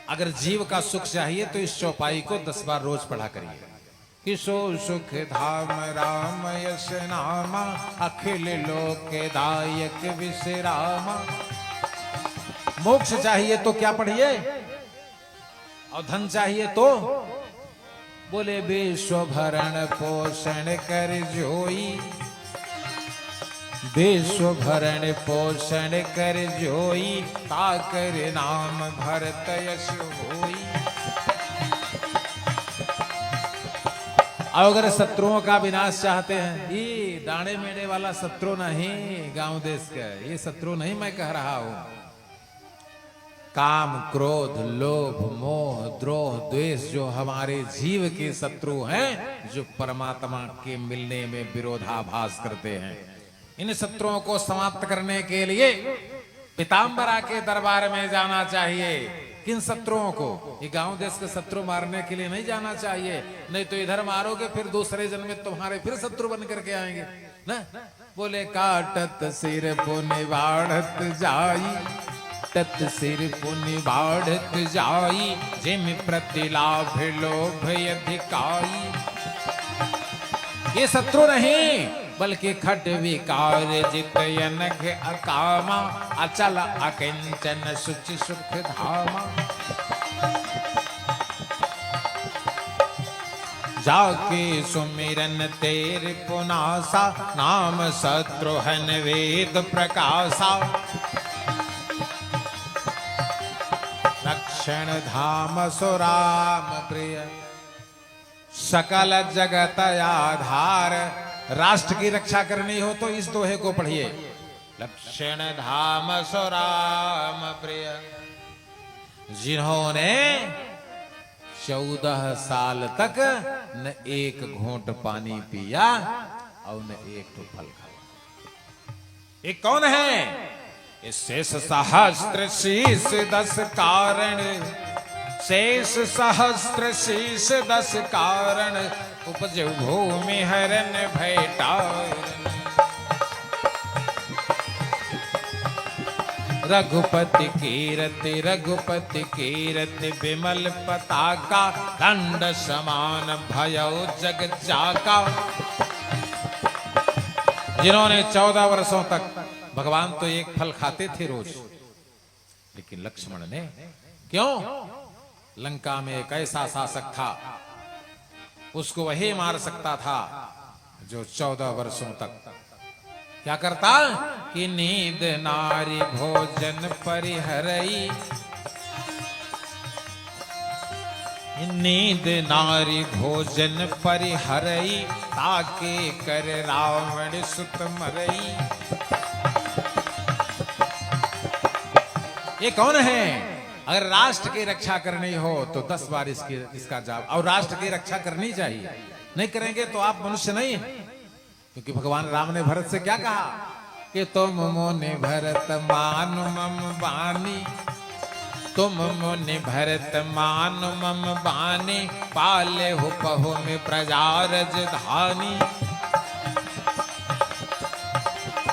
अगर जीव का सुख चाहिए तो इस चौपाई को 10 बार रोज पढ़ा करिए। किसो सुख धाम राम यश नामा, अखिल लोक दायक विश्रामा। मोक्ष चाहिए तो क्या पढ़िए, और धन चाहिए तो बोले विश्व भरण पोषण कर जोई, विश्व भरण पोषण कर जोई, ताकर नाम भरत यश होई। और अगर शत्रुओं का विनाश चाहते हैं, ये दाने मेढ़े वाला शत्रु नहीं, गांव देश का ये शत्रु नहीं मैं कह रहा हूं। काम क्रोध लोभ मोह द्रोह द्वेष जो हमारे जीव के शत्रु हैं, जो परमात्मा के मिलने में विरोधाभास करते हैं, इन शत्रुओं को समाप्त करने के लिए पीताम्बरा के दरबार में जाना चाहिए। किन शत्रुओं को? ये गांव देश के शत्रु मारने के लिए नहीं जाना चाहिए, नहीं तो इधर मारोगे फिर दूसरे जन्म में तुम्हारे फिर शत्रु बन करके आएंगे ना। बोले काटत सिर पुनि बाढ़त जाई, तत् सिर पुनि बाढ़त जाई, जिम प्रतिलाभ लोभ अधिकाई। ये शत्रु नहीं बल्कि खट विकार जित अनघ अकामा, अचल अकिंचन सुचि सुख धामा। जाके सुमिरन तेर पुनासा, नाम शत्रुहन वेद प्रकाशा। रक्षण धाम सुराम प्रिय, सकल जगत आधार। राष्ट्र की रक्षा करनी हो तो इस दोहे को पढ़िए। लक्षण धाम सुराम प्रिय, जिन्होंने 14 साल तक न एक घूंट पानी पिया और न एक तो फल खाया। ये कौन है? ये शेष सहस्त्र शीश 10 कारण, शेष सहस्त्र शीश 10 कारण, उपज भूमि हरन भैटारण। रघुपति कीरति रघुपति कीरति, विमल पताका, दंड समान भयो जग जाका। जिन्होंने 14 वर्षों तक, भगवान तो एक फल खाते थे रोज, लेकिन लक्ष्मण ने क्यों? लंका में एक ऐसा शासक था, उसको वही मार सकता था जो 14 वर्षों तक क्या करता कि नींद नारी भोजन परिहरई, नींद नारी भोजन परिहरई, ताके कर रावण सुत मरई। ये कौन है? अगर राष्ट्र की रक्षा करनी हो तो 10 बार इसका जाप, और राष्ट्र की रक्षा करनी चाहिए। नहीं करेंगे तो आप मनुष्य नहीं, क्योंकि भगवान राम ने भरत से क्या कहा कि तुम मुनि भरत मानु मम बानी, तुम मुनि भरत मानु मम बानी, पाले हो पहु में प्रजा राजधानी।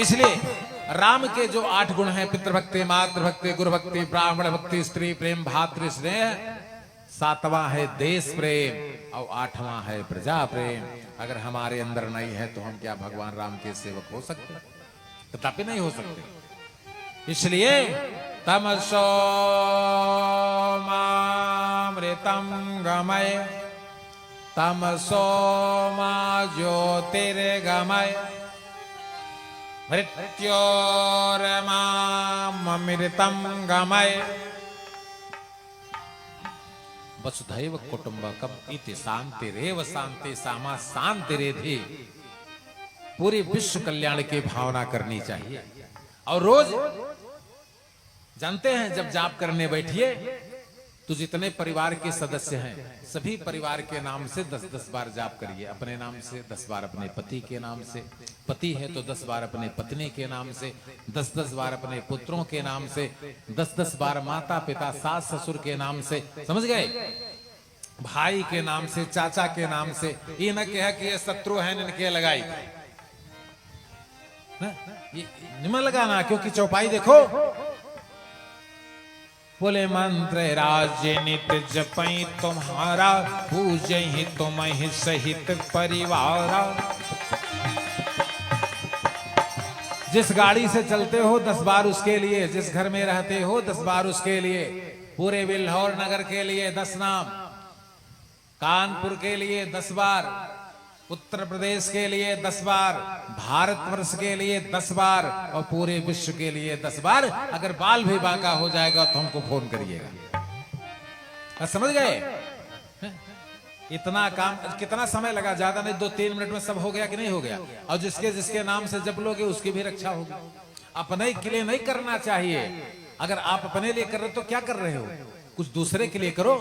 इसलिए राम के जो 8 गुण हैं, पितृभक्ति मातृभक्ति गुरु भक्ति ब्राह्मण भक्ति स्त्री प्रेम भातृ स्नेह, 7वां है देश प्रेम और 8वां है प्रजा प्रेम। अगर हमारे अंदर नहीं है तो हम क्या भगवान राम के सेवक हो सकते? कदापि नहीं हो सकते। इसलिए तमसो मामृतम गमय, तमसो मा ज्योतिर्गमय, मृत्योरमामृतम गमय। वसुधैव कुटुंबकम इति शांतिरेव शांति सामा शांतिरेधि। पूरी विश्व कल्याण की भावना करनी चाहिए। और रोज जानते हैं, जब जाप करने बैठिए तो जितने परिवार के सदस्य हैं सभी परिवार के नाम से 10-10 बार जाप करिए। अपने नाम से 10 बार, अपने पति के नाम से, पति है तो 10 बार अपने पत्नी के नाम से, 10-10 बार अपने पुत्रों के नाम से, 10-10 बार माता पिता सास ससुर के नाम से, समझ गए, भाई के नाम से, चाचा के नाम से। ये न कहा कि ये शत्रु हैं इनके लगाई, ये निमन लगाना, क्योंकि चौपाई देखो बोले मंत्र राज्य नित जपई तुम्हारा, पूजे ही तुम ही सहित परिवारा। जिस गाड़ी से चलते हो 10 बार उसके लिए, जिस घर में रहते हो 10 बार उसके लिए, पूरे बिल्हौर नगर के लिए 10 नाम, कानपुर के लिए 10 बार, उत्तर प्रदेश के लिए 10 बार, भारतवर्ष के लिए 10 बार और पूरे विश्व के लिए 10 बार। अगर बाल भी बांका हो जाएगा तो हमको फोन करिएगा। समझ गए? इतना काम कितना समय लगा? ज्यादा नहीं, 2-3 मिनट में सब हो गया कि नहीं हो गया? और जिसके जिसके नाम से जप लोगे उसकी भी रक्षा होगी। अपने के लिए नहीं करना चाहिए। अगर आप अपने लिए कर रहे हो तो क्या कर रहे हो? कुछ दूसरे के लिए करो।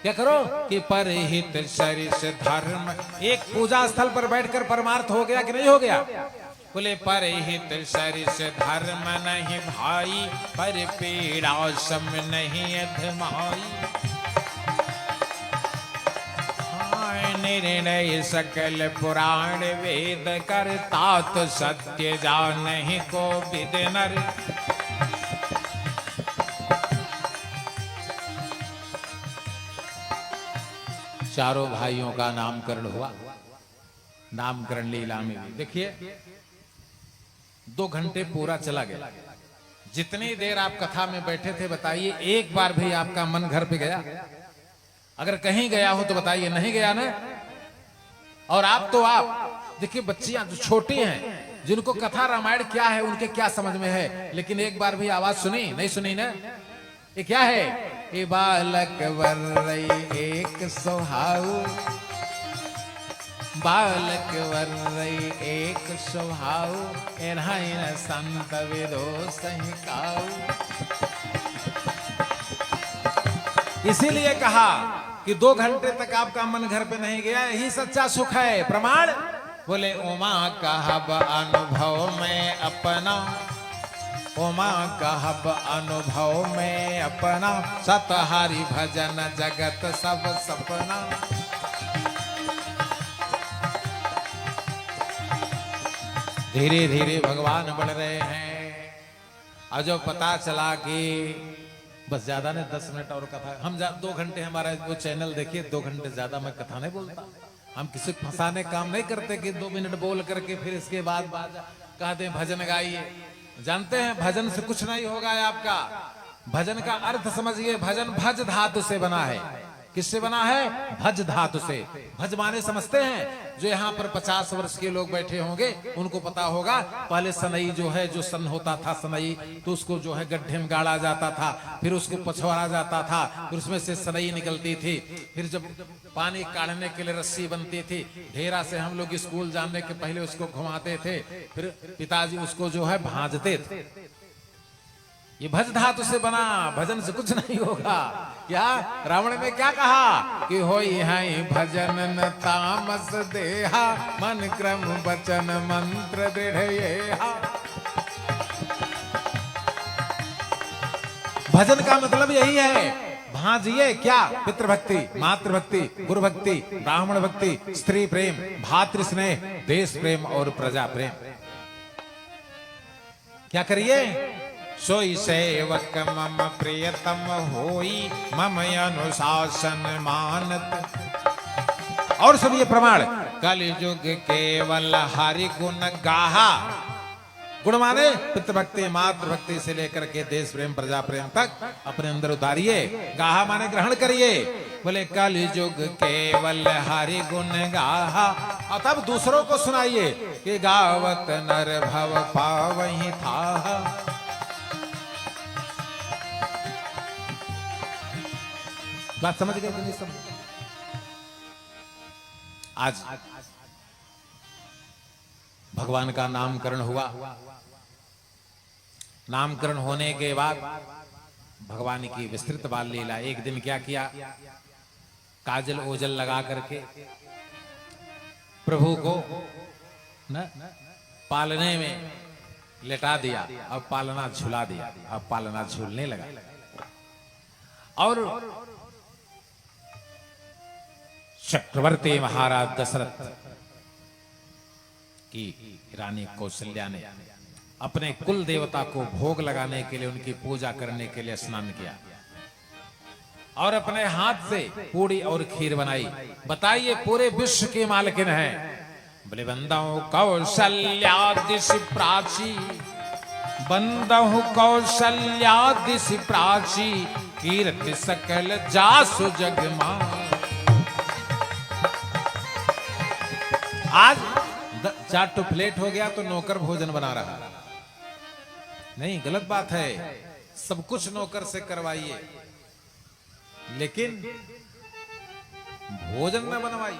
क्या करो कि परहित सरिस धर्म। एक पूजा स्थल पर बैठकर परमार्थ हो गया कि नहीं हो गया? बोले परहित सरिस धर्म नहीं भाई, पर पीड़ा सम नहीं अधमाई। निर्णय सकल पुराण वेद करता, तो सत्य जानहि को विद नर। चारों भाइयों का नामकरण हुआ। नामकरण लीला में भी देखिए 2 घंटे पूरा चला गया। जितनी देर आप कथा में बैठे थे बताइए, एक बार भी आपका मन घर पे गया? अगर कहीं गया हो तो बताइए, नहीं गया ना? और आप देखिए, बच्चियां जो छोटी हैं, जिनको कथा रामायण क्या है उनके क्या समझ में है, लेकिन एक बार भी आवाज सुनी नहीं? सुनी ना? ये क्या है? ये बालक वर्रई एक स्वभाव, बालक वर्रई एक स्वभाव, एनहाइन संत विदो सही काऊ। इसीलिए कहा कि 2 घंटे तक आपका मन घर पे नहीं गया, यही सच्चा सुख है। प्रमाण बोले उमा कहब अनुभव में अपना, उमा कहब अनुभव में अपना, सतहरि भजन जगत सब सपना। धीरे धीरे भगवान बढ़ रहे हैं। और जो पता चला कि बस ज्यादा नहीं, 10 मिनट और कथा, हम 2 घंटे, हमारा वो चैनल देखिए, 2 घंटे ज्यादा मैं कथा नहीं बोलता। हम किसी को फंसाने काम नहीं करते कि 2 मिनट बोल करके फिर इसके बाद कहते हैं भजन गाइए। जानते हैं भजन से कुछ नहीं होगा आपका। भजन का अर्थ समझिए, भजन भज धातु से बना है। किससे बना है? भज धातु से। भज माने समझते हैं? जो यहाँ पर 50 वर्ष के लोग बैठे होंगे उनको पता होगा, पहले सनई जो है, जो सन होता था सनई, तो उसको जो है गड्ढे में गाड़ा जाता था, फिर उसको पछवाड़ा जाता था, फिर उसमें से सनई निकलती थी, फिर जब पानी काढ़ने के लिए रस्सी बनती थी। ढेरा से हम लोग स्कूल जाने के पहले उसको घुमाते थे, फिर पिताजी उसको जो है भांजते थे। ये भज धातु से बना, भजन से कुछ नहीं होगा। क्या रावण में क्या कहा कि होई है भजन न तामस देहा, मन क्रम वचन मंत्र दृढ़। भजन का मतलब यही है, भांजिए क्या? पितृभक्ति, मातृभक्ति, गुरु भक्ति, ब्राह्मण भक्ति, स्त्री प्रेम, भातृ स्नेह, देश प्रेम और प्रजा प्रेम। क्या करिए? सोई सेवक मम प्रियतम होई, मम अनुशासन मानत। और सुनिए प्रमाण, कलयुग केवल हरि गुण गाहा। गुण माने पितृभक्ति, मातृभक्ति से लेकर के देश प्रेम, प्रजा प्रेम तक अपने अंदर उतारिए। गाहा माने ग्रहण करिए। बोले कलयुग केवल हरि गुण गाहा, और तब दूसरों को सुनाइए कि गावत नर भव पावहि था। बात समझ गए कि नहीं समझ? आज भगवान का नामकरण हुआ। नामकरण होने के बाद भगवान की विस्तृत बाल लीला। एक दिन क्या किया? काजल ओजल लगा करके प्रभु को न पालने में लेटा दिया, अब पालना झुला दिया, अब पालना झूलने लगा। और चक्रवर्ती महाराज दशरथ की रानी कौशल्या ने अपने कुल देवता को भोग लगाने के लिए, उनकी पूजा करने के लिए स्नान किया। और अपने हाथ से पूड़ी और खीर बनाई। बताइए पूरे विश्व के मालकिन है। बोले बंदहु कौशल्यादिश प्राची, बंदहु कौशल्यादिश प्राची, कीर्ति सकल जासु जग मान। आज 4 प्लेट हो गया तो नौकर भोजन बना रहा, नहीं, गलत बात है। सब कुछ नौकर से करवाइए, लेकिन भोजन न बनवाइए।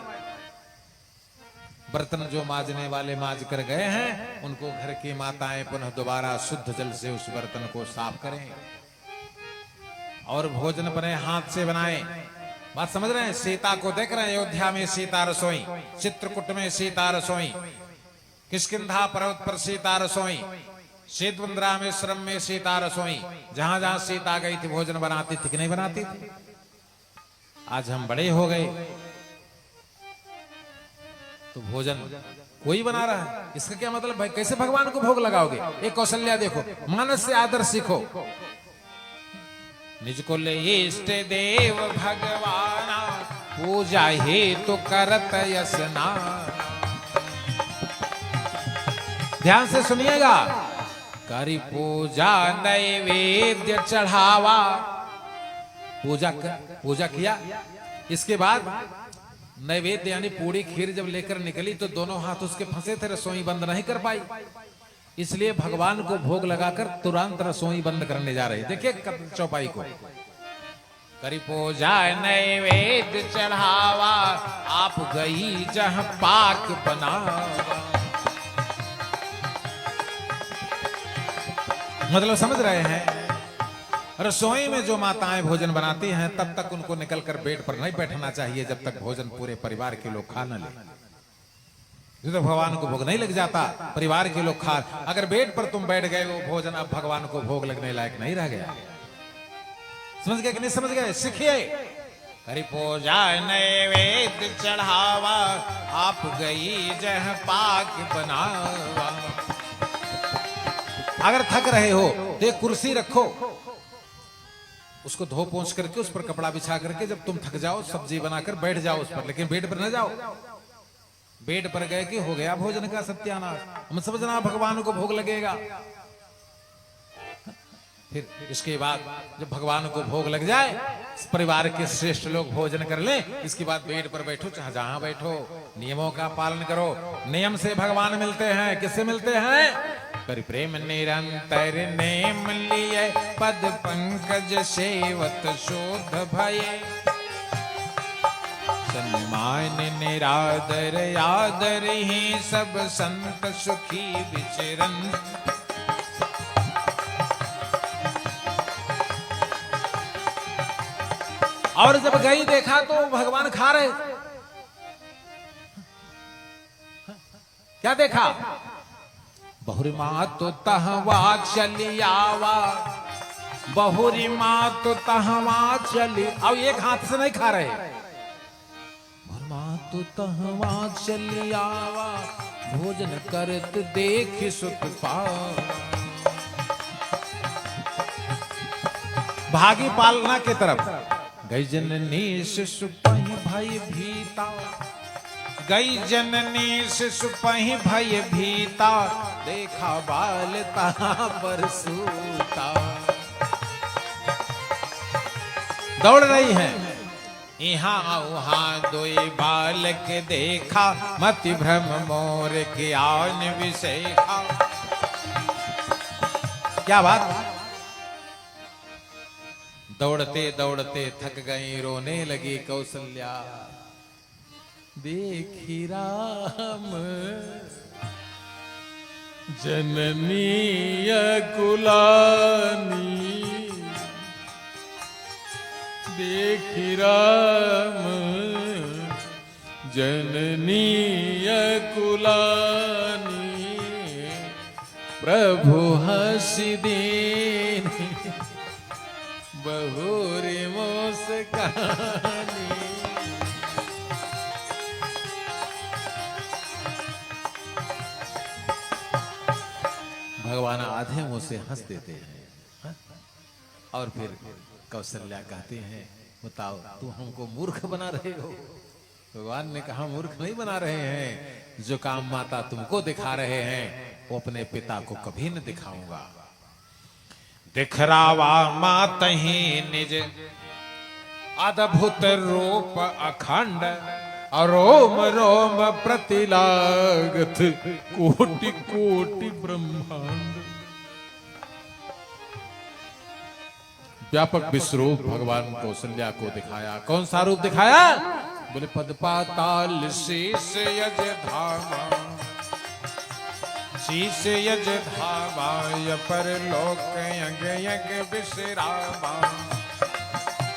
बर्तन जो माजने वाले माज कर गए हैं, उनको घर की माताएं पुनः दोबारा शुद्ध जल से उस बर्तन को साफ करें और भोजन अपने हाथ से बनाएं। बात समझ रहे हैं? सीता को देख रहे हैं, अयोध्या में सीता रसोई, चित्रकूट में सीता रसोई, किष्किंधा पर्वत पर सीता रसोई, श्वेतवंद रामेश्वरम में सीता रसोई। जहां जहां सीता गई थी भोजन बनाती थी कि नहीं बनाती थी? आज हम बड़े हो गए तो भोजन कोई बना रहा है। इसका क्या मतलब भाई? कैसे भगवान को भोग लगाओगे? एक कौशल्या देखो, मानस से आदर सीखो। निज को ले इष्ट देव भगवाना, पूजा हे तो करत यसना। ध्यान से सुनिएगा। करी पूजा नैवेद्य चढ़ावा, पूजा किया, इसके बाद नैवेद्य यानी पूरी खीर जब लेकर निकली तो दोनों हाथ उसके फंसे थे, रसोई बंद नहीं कर पाई। इसलिए भगवान को भोग लगाकर तुरंत रसोई बंद करने जा रहे। देखिए चौपाई को, करी पूजा नैवेद्य चढ़ावा, आप गई जहां पाक बनावा। मतलब समझ रहे हैं? रसोई में जो माताएं भोजन बनाती हैं तब तक उनको निकलकर बेड पर नहीं बैठना चाहिए जब तक भोजन पूरे परिवार के लोग खा न ले। तो भगवान को भोग नहीं लग जाता, परिवार के लोग खा। अगर बेड पर तुम बैठ गए वो भोजन अब भगवान को भोग लगने लायक नहीं रह गया। समझ गए कि नहीं समझ गए? सीखिए। करी पूजा नैवेद्य चढ़ावा, आप गई जह पाक बनावा। अगर थक रहे हो तो एक कुर्सी रखो, उसको धो पोंछ करके उस पर कपड़ा बिछा करके जब तुम थक जाओ सब्जी बनाकर बैठ जाओ उस पर, लेकिन बेड पर न जाओ। बेड पर गए कि हो गया भोजन का सत्यानाश। हम समझना भगवान को भोग लगेगा। फिर इसके बाद जब भगवान को भोग लग जाए, परिवार के श्रेष्ठ लोग भोजन कर ले, इसके बाद बेड पर बैठो, चाहे जहां बैठो, नियमों का पालन करो। नियम से भगवान मिलते हैं। किससे मिलते हैं? पर प्रेम निरंतर नेम लिए, पद पंकज सेवत शोध भये। सम्मान निरादर आदर ही, सब संत सुखी विचरन। और जब गई देखा तो भगवान खा रहे। क्या देखा? बहुरी माँ तो तहवा चली आवा, बहुरी माँ तो तहवा चली। अब एक हाथ से नहीं खा रहे। बहुरी माँ तो तहवा चली आवा, भोजन करत देख सुत पावा। भागी पालना के तरफ गई जननी शिशु पहि भय भीता, गई जननी शिशु पहि भय भीता, देखा बाल तहां पर सूता। दौड़ रही हैं, यहाँ वहां दोई बालक देखा, मति भ्रम मोर के आन विषेखा। क्या बात? दौड़ते दौड़ते थक गई, रोने लगी कौशल्या। देखी राम जननी कुलानी, देखी राम जननी कुलानी, प्रभु हंसी दीनी, बहुरी मुस्कानी। भगवान आधे मुंह से हंस देते हैं। और फिर कौशल्या कहते हैं, बताओ तू हमको मूर्ख बना रहे हो। भगवान ने कहा मूर्ख नहीं बना रहे हैं, जो काम माता तुमको दिखा रहे हैं वो अपने पिता को कभी न दिखाऊंगा। दिखरावा मात ही निज अद्भुत रूप अखंड, रोम रोम प्रतिलागत कोटि कोटि ब्रह्मांड। व्यापक विश्वरूप भगवान कौशल्या को दिखाया। कौन सा रूप दिखाया? बोले पद पाताल शीस यज धामा, शीस यज धामा पर लोक यज्ञ यज्ञ विश्रामा।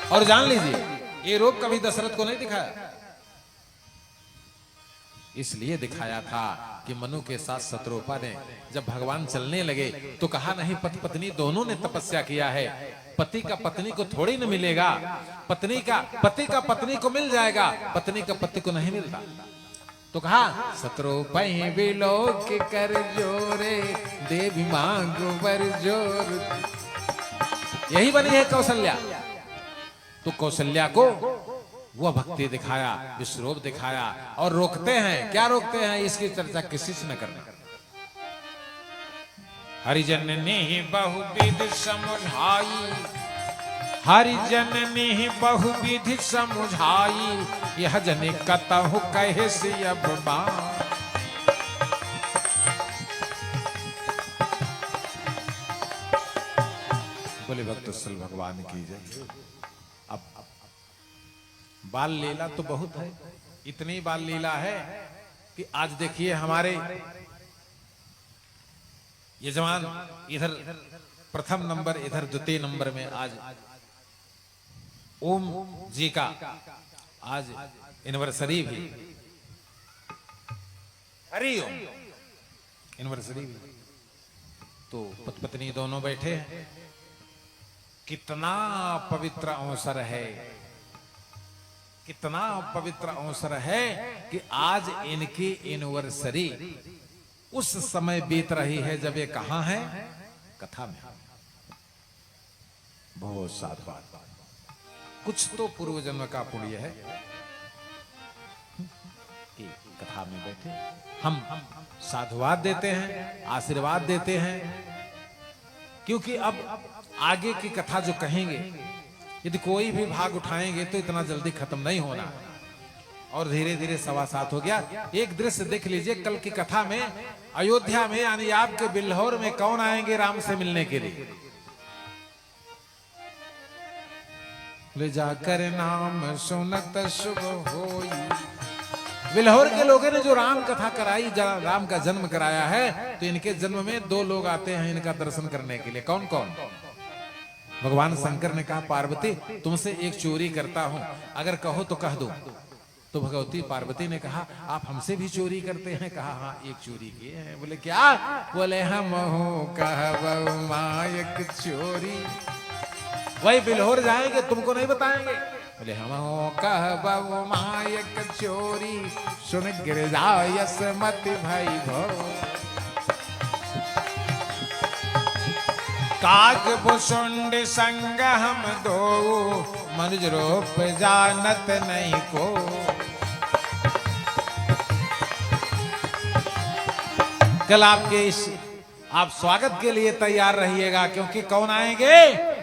और जान लीजिए ये रूप कभी दशरथ को नहीं दिखाया, इसलिए दिखाया था कि मनु के साथ शत्रुपा ने जब भगवान चलने लगे तो कहा नहीं पति पत्नी दोनों ने तपस्या किया है, पति का पत्नी को थोड़ी न मिलेगा, पति का पत्नी को मिल जाएगा, पत्नी का पति को नहीं मिलता। तो कहा शत्रुपहि विलोक कर जोरे, देवी मांगो बर जोर। यही बनी है कौशल्या। तो कौशल्या को वह भक्ति दिखाया, विश्वरूप दिखाया। और रोकते हैं, क्या रोकते हैं, इसकी चर्चा किसी से न करना। हरिजन ने बहुविध समुझाई, हरिजन ने बहुविध समुझाई, यह जन कतहु कहे से अब बात। बोले भक्तवत्सल भगवान की जय। अब बाल लीला तो बहुत है, इतनी बाल लीला है कि आज देखिए हमारे यजमान इधर प्रथम नंबर, इधर द्वितीय नंबर में आज ओम जी का आज एनिवर्सरी भी, हरि ओम एनिवर्सरी भी। तो पति पत्नी दोनों बैठे हैं। कितना पवित्र अवसर है, कितना पवित्र अवसर है कि आज इनकी एनिवर्सरी उस समय बीत रही है जब ये कहां है? कथा में। बहुत साधुवाद, कुछ तो पूर्व जन्म का पुण्य है कि कथा में बैठे हम साधुवाद देते हैं, आशीर्वाद देते हैं। क्योंकि अब आगे की कथा जो कहेंगे, यदि कोई भी भाग उठाएंगे तो इतना जल्दी खत्म नहीं होना। और धीरे धीरे 7:15 हो गया। एक दृश्य देख लीजिए कल की कथा में, अयोध्या में यानी आपके बिल्हौर में कौन आएंगे राम से मिलने के लिए? ले जाकर नाम सुनत शुभ होई। बिल्हौर के लोगों ने जो राम कथा कराई, राम का जन्म कराया है, तो इनके जन्म में 2 लोग आते हैं इनका दर्शन करने के लिए। कौन कौन? भगवान शंकर ने कहा पार्वती तुमसे एक चोरी करता हूं, अगर कहो तो कह दो। तो भगवती पार्वती ने कहा आप हमसे भी चोरी करते हैं? कहा हाँ एक चोरी किए हैं। बोले क्या? बोले हम हो कहबहु मायक चोरी। वही बिल्हौर जाएंगे तुमको नहीं बताएंगे। बोले हम हो कहबहु मायक चोरी, सुन गिरजायस मति भई भो। काग भुसुंड संग हम दो, मनुज रूप जानत नहीं को। कल आपके इस आप स्वागत के लिए तैयार रहिएगा, क्योंकि कौन आएंगे?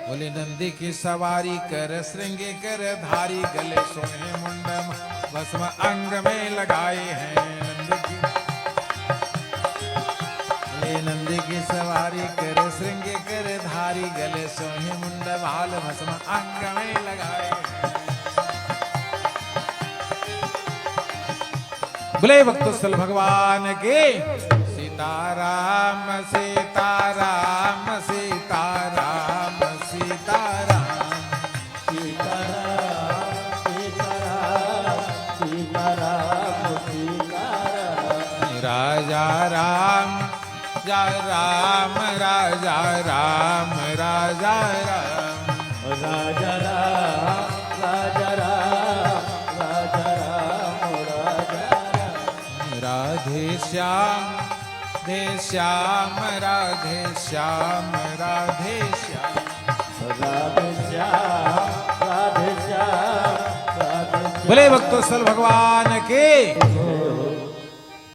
बोले नंदी की सवारी कर, श्रृंगे कर धारी, गले सोने मुंडम भस्म अंग में लगाए हैं। नंदी की सवारी कर, श्रृंगे कर धारी, गले सोहे मुंड बाल भस्म अंग में लगाए। बोले भक्तवत्सल भगवान के सीताराम सीताराम सीताराम सीताराम सीताराम सीताराम सीताराम सीताराम। राजा राम राम राजा राम राजा राम राजा राम राजा राम राजा राम राजा राम। राधे श्याम राधे श्याम राधे श्याम राधे श्याम राधे श्याम राधे श्याम बोले भक्तोत्सल भगवान के